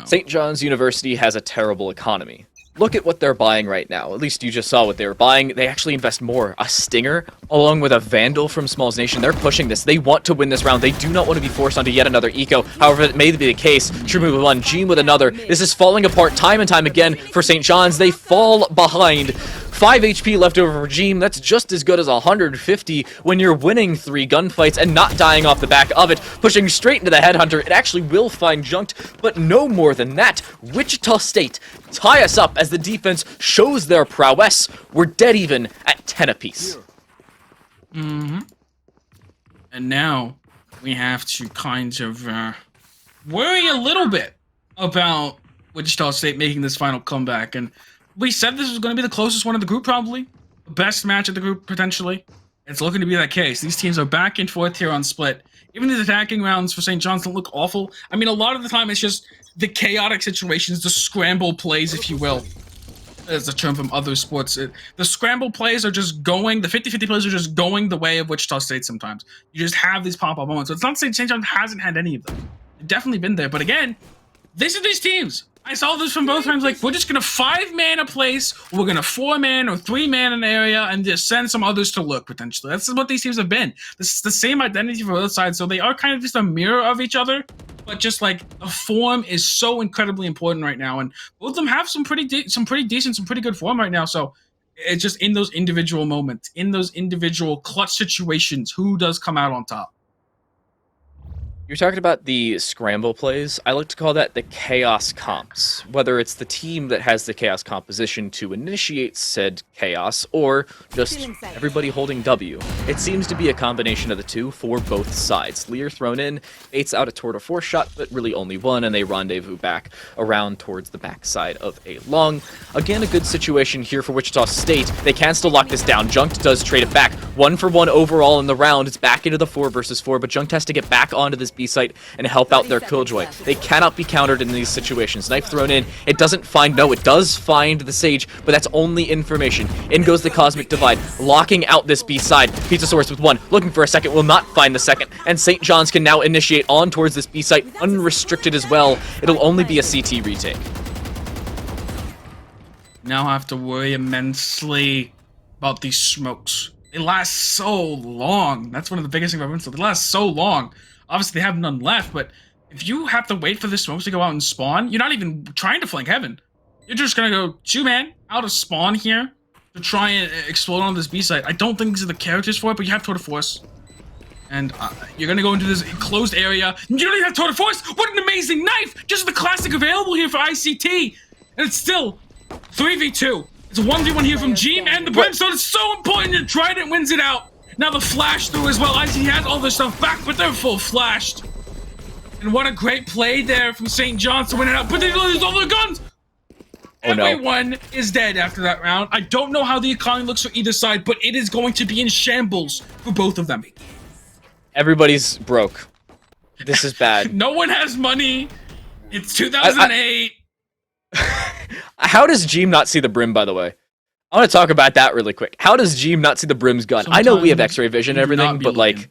St. John's University has a terrible economy. Look at what they're buying right now. At least you just saw what they were buying. They actually invest more. A Stinger, along with a Vandal from Smalls Nation. They're pushing this. They want to win this round. They do not want to be forced onto yet another eco. However, it may be the case. True with one, Jeem with another. This is falling apart time and time again for St. John's. They fall behind. 5 HP left over for Jeem. That's just as good as 150 when you're winning 3 gunfights and not dying off the back of it. Pushing straight into the Headhunter. It actually will find Junked, but no more than that. Wichita State tie us up as the defense shows their prowess. We're dead even at 10 apiece. And now we have to kind of worry a little bit about Wichita State making this final comeback. And we said this was going to be the closest one of the group, probably. The best match of the group, potentially. It's looking to be that case. These teams are back and forth here on Split. Even these attacking rounds for St. John's don't look awful. I mean, a lot of the time it's just the chaotic situations, the scramble plays, if you will. As a term from other sports. The scramble plays are just going, the 50-50 plays are just going the way of Wichita State sometimes. You just have these pop-up moments. So it's not saying St. John's hasn't had any of them. They've definitely been there. But again, these are these teams. I saw this from both times, like, we're just going to 5-man a place, or we're going to 4-man or 3-man an area, and just send some others to look, potentially. That's what these teams have been. This is the same identity for both sides, so they are kind of just a mirror of each other, but just, like, the form is so incredibly important right now, and both of them have some pretty good form right now, so it's just in those individual moments, in those individual clutch situations, who does come out on top. You're talking about the scramble plays. I like to call that the chaos comps. Whether it's the team that has the chaos composition to initiate said chaos, or just everybody holding W. It seems to be a combination of the two for both sides. Lear thrown in, baits out a tour de force shot, but really only one, and they rendezvous back around towards the backside of a long. Again, a good situation here for Wichita State. They can still lock this down. Junked does trade it back. 1-for-1 overall in the round. It's back into the 4 versus 4, but Junked has to get back onto this B site and help out their Killjoy. They cannot be countered in these situations. Knife thrown in. It doesn't find, no, it does find the Sage, but that's only information. In goes the Cosmic Divide, locking out this B side. Pizza Source with 1, looking for a second, will not find the second, and St. John's can now initiate on towards this B site, unrestricted as well. It'll only be a CT retake. Now I have to worry immensely about these smokes. They last so long. That's one of the biggest things I've been. They last so long. Obviously, they have none left, but if you have to wait for the smokes to go out and spawn, you're not even trying to flank heaven. You're just going to go 2-man out of spawn here to try and explode on this B site. I don't think these are the characters for it, but you have Tour de Force. And you're going to go into this enclosed area. You don't even have Tour de Force. What an amazing knife. Just the classic available here for ICT. And it's still 3v2. It's a 1v1 here from Jeem and the Brimstone. It's so important that Trident wins it out. Now the flash through as well. IC has all this stuff back, but they're full flashed. And what a great play there from St. John's to win it out. But they lose all their guns. Oh, no. Everyone is dead after that round. I don't know how the economy looks for either side, but it is going to be in shambles for both of them. Everybody's broke. This is bad. No one has money. It's 2008. How does Jeem not see the brim, by the way? I want to talk about that really quick. How does Jeem not see the brim's gun? I know we have X-ray vision and everything, but like,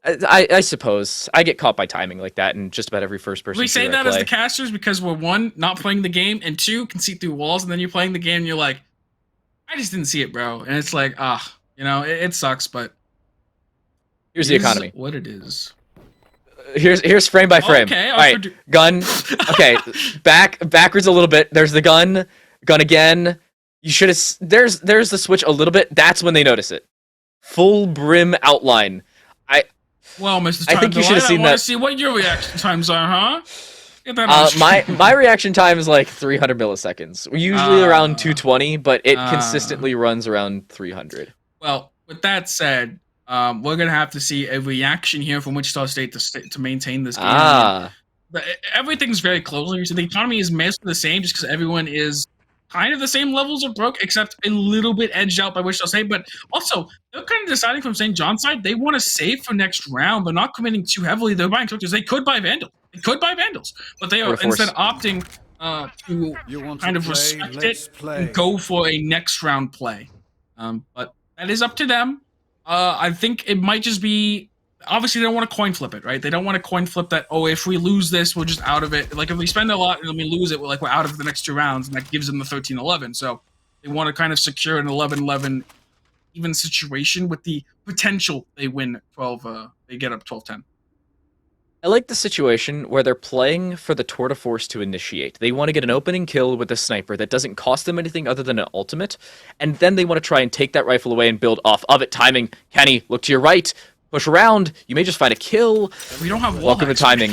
I suppose I get caught by timing like that in just about every first-person. We say that as the casters because we're one, not playing the game, and two, can see through walls, and then you're playing the game and you're like, I just didn't see it, bro. And it's like, you know, it sucks, but here's the economy. What it is. Here's frame by frame. Okay, all right, gun. Okay, backwards a little bit. There's the gun. Gun again. You should have. There's the switch a little bit. That's when they notice it. Full brim outline. Well, Mr. I think you should have seen that. I want to see what your reaction times are, huh? Get that my reaction time is like 300 milliseconds. We're usually around 220, but it consistently runs around 300. Well, with that said, we're gonna have to see a reaction here from Wichita State to maintain this game. Everything's very close. So the economy is mostly the same, just because everyone is kind of the same levels of broke, except a little bit edged out by Wichita State. But also, they're kind of deciding from St. John's side, they want to save for next round. They're not committing too heavily. They're buying structures. They could buy Vandals. But they are instead opting to kind of respect it and go for a next round play. But that is up to them. I think it might just be, obviously they don't want to coin flip it, right? They don't want to coin flip that, oh, if we lose this, we're just out of it. Like if we spend a lot and then we lose it, we're out of the next 2 rounds, and that gives them the 13-11. So they want to kind of secure an 11-11 even situation with the potential they win 12, they get up 12-10. I like the situation where they're playing for the tour de force to initiate. They want to get an opening kill with a sniper that doesn't cost them anything other than an ultimate, and then they want to try and take that rifle away and build off of it. Timing, Kenny, look to your right, push around, you may just find a kill. We don't have wall Welcome hacks. to timing.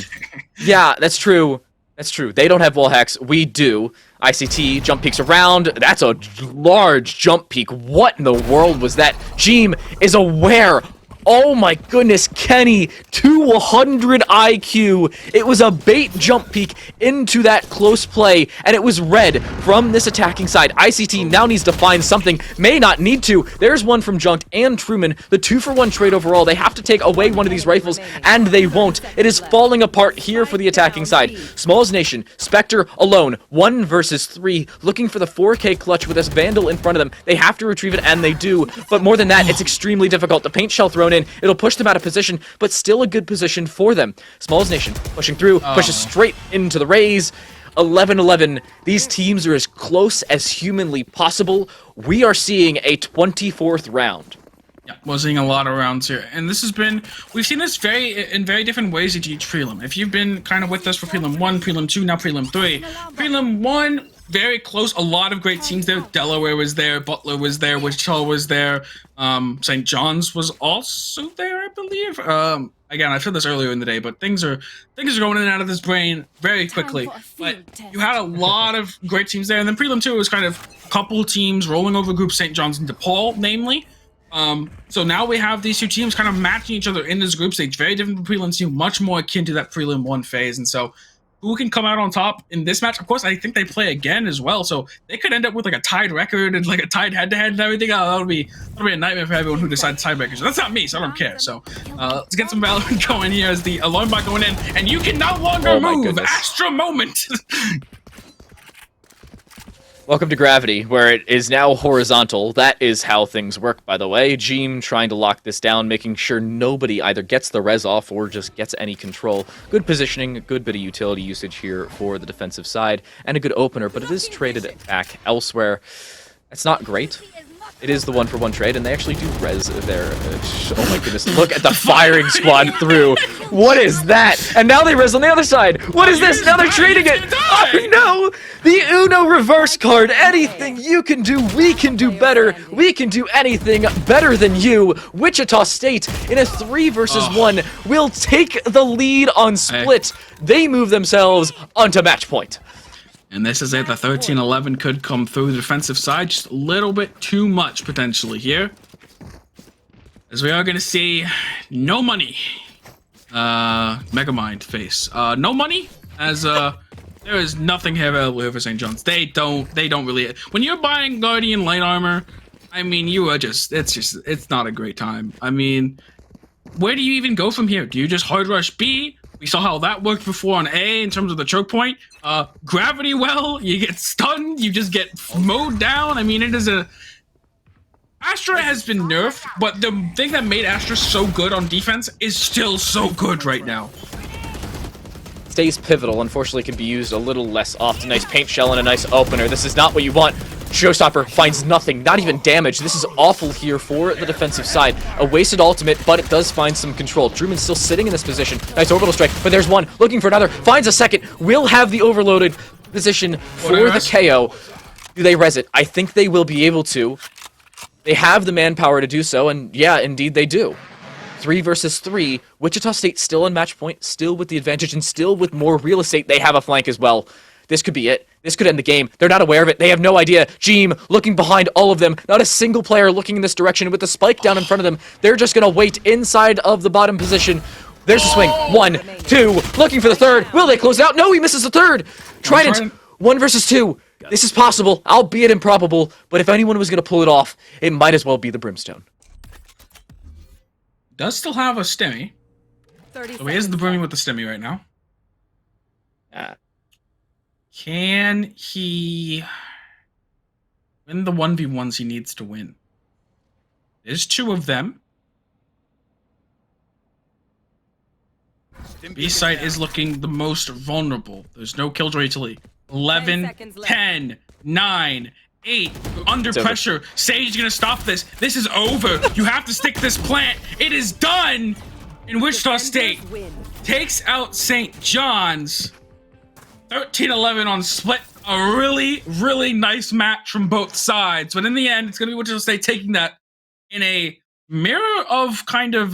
Yeah, that's true. That's true. They don't have wall hacks. We do. ICT, jump peeks around. That's a large jump peek. What in the world was that? Jeem is aware. Oh my goodness, Kenny, 200 IQ. It was a bait jump peek into that close play, and it was red from this attacking side. ICT now needs to find something, may not need to. There's one from Junked and Truman, the 2-for-1 trade overall. They have to take away one of these rifles, and they won't. It is falling apart here for the attacking side. Smalls Nation, Spectre alone, 1 versus 3, looking for the 4K clutch with this Vandal in front of them. They have to retrieve it, and they do, but more than that, it's extremely difficult. The paint shell thrown in, it'll push them out of position, but still a good position for them. Smalls Nation pushing through, pushes straight into the Rays. 11-11. These teams are as close as humanly possible. We are seeing a 24th round. Yeah, we're seeing a lot of rounds here, and this has been, we've seen this in very different ways at each prelim. If you've been kind of with us for prelim 1, prelim 2, now prelim 3. Prelim 1, very close, a lot of great teams there. Delaware was there, Butler was there, Wichita was there, St. John's was also there, I believe. Again, I said this earlier in the day, but things are going in and out of this brain very quickly. But you had a lot of great teams there, and then prelim 2 was kind of a couple teams rolling over group St. John's and DePaul, namely. So now we have these two teams kind of matching each other in this group stage, very different from prelim 2, much more akin to that prelim 1 phase, and so who can come out on top in this match? Of course, I think they play again as well, so they could end up with like a tied record and like a tied head-to-head and everything. That'll be a nightmare for everyone who decides tiebreakers. That's not me, so I don't care. So let's get some Valorant going here as the alarm bot going in, and you can no longer move. Goodness. Astra moment. Welcome to Gravity, where it is now horizontal. That is how things work, by the way. Jeem trying to lock this down, making sure nobody either gets the res off or just gets any control. Good positioning, a good bit of utility usage here for the defensive side, and a good opener, but it is traded back elsewhere. That's not great. It is the 1-for-1 trade, and they actually do res there. Oh my goodness, look at the firing squad through. What is that? And now they res on the other side. What is this? Now they're trading it. Oh no! The Uno reverse card. Anything you can do, we can do better. We can do anything better than you. Wichita State, in a 3 versus 1, will take the lead on split. They move themselves onto match point. And this is it. The 13-11 could come through the defensive side just a little bit too much potentially here. As we are going to see no money. Megamind face. No money, as there is nothing available here for St. John's. They don't really. When you're buying Guardian light armor, I mean, it's not a great time. I mean, where do you even go from here? Do you just hard rush B? We saw how that worked before on A in terms of the choke point. Gravity well, you get stunned, you just get mowed down. I mean, it is a... Astra has been nerfed, but the thing that made Astra so good on defense is still so good right now. Stays pivotal, unfortunately can be used a little less often. Nice paint shell and a nice opener. This is not what you want. Showstopper finds nothing, not even damage. This is awful here for the defensive side. A wasted ultimate, but it does find some control. Druman's still sitting in this position. Nice orbital strike, but there's one. Looking for another. Finds a second. Will have the overloaded position for the KO. Do they res it? I think they will be able to. They have the manpower to do so, and yeah, indeed they do. 3 versus 3. Wichita State still on match point, still with the advantage, and still with more real estate. They have a flank as well. This could be it. This could end the game. They're not aware of it. They have no idea. Jeem looking behind all of them. Not a single player looking in this direction. With the spike down in front of them, they're just going to wait inside of the bottom position. There's the swing. 1, 2. Looking for the third. Will they close it out? No, he misses the third. Trident. 1 versus 2. This is possible, albeit improbable, but if anyone was going to pull it off, it might as well be the Brimstone. Does still have a stimmy. So he is the Brimmy with the stimmy right now. Can he win the 1v1s he needs to win? There's 2 of them. B-site is looking the most vulnerable. There's no killjoy utility. 11, 10, 9, 8. Under pressure. Sage gonna stop this. This is over. You have to stick this plant. It is done. And Wichita State takes out St. John's. 13-11 on split. A really, really nice match from both sides. But in the end, it's gonna be Wichita State taking that in a mirror of kind of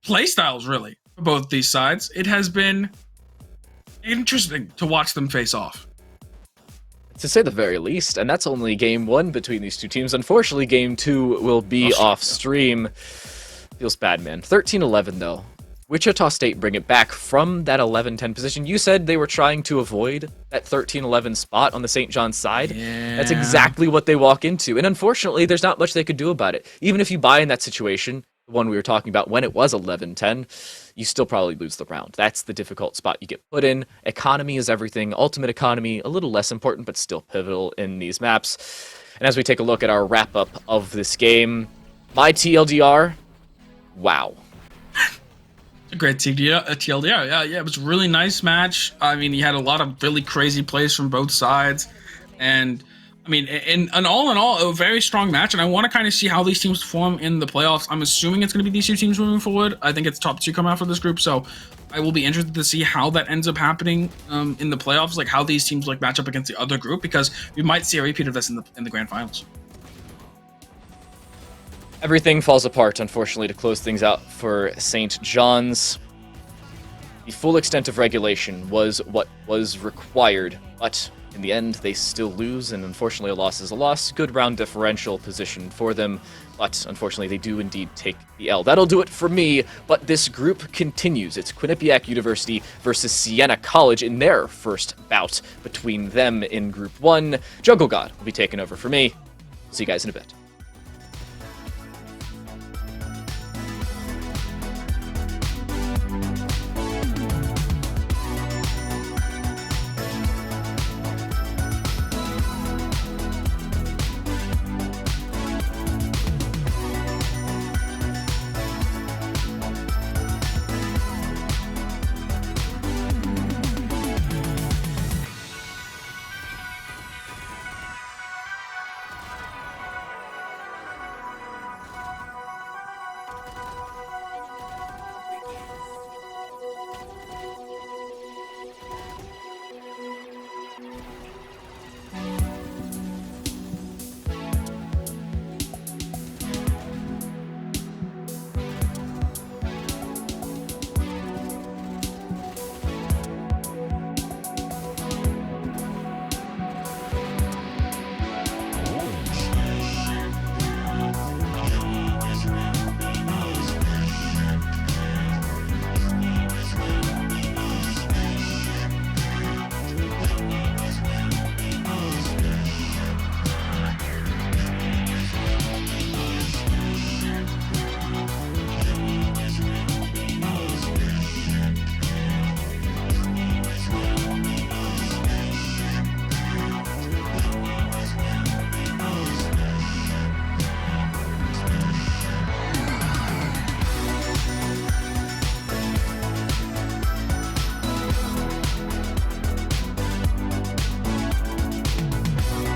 playstyles, really, for both these sides. It has been interesting to watch them face off. To say the very least, and that's only game 1 between these 2 teams. Unfortunately, game 2 will be off stream. Feels bad, man. 13-11 though. Wichita State bring it back from that 11-10 position. You said they were trying to avoid that 13-11 spot on the St. John's side. Yeah. That's exactly what they walk into. And unfortunately, there's not much they could do about it. Even if you buy in that situation, the one we were talking about when it was 11-10, you still probably lose the round. That's the difficult spot you get put in. Economy is everything. Ultimate economy, a little less important, but still pivotal in these maps. And as we take a look at our wrap-up of this game, my TLDR, wow. A great TLDR. Yeah, it was a really nice match. I mean, you had a lot of really crazy plays from both sides. And I mean, in all, a very strong match, and I want to kind of see how these teams perform in the playoffs. I'm assuming it's going to be these 2 teams moving forward. I think it's top 2 coming out for this group, so I will be interested to see how that ends up happening in the playoffs, like how these teams like match up against the other group, because we might see a repeat of this in the grand finals. Everything falls apart, unfortunately, to close things out for St. John's. The full extent of regulation was what was required, but in the end, they still lose, and unfortunately, a loss is a loss. Good round differential position for them, but unfortunately, they do indeed take the L. That'll do it for me, but this group continues. It's Quinnipiac University versus Siena College in their first bout between them in Group 1. Jungle God will be taking over for me. See you guys in a bit.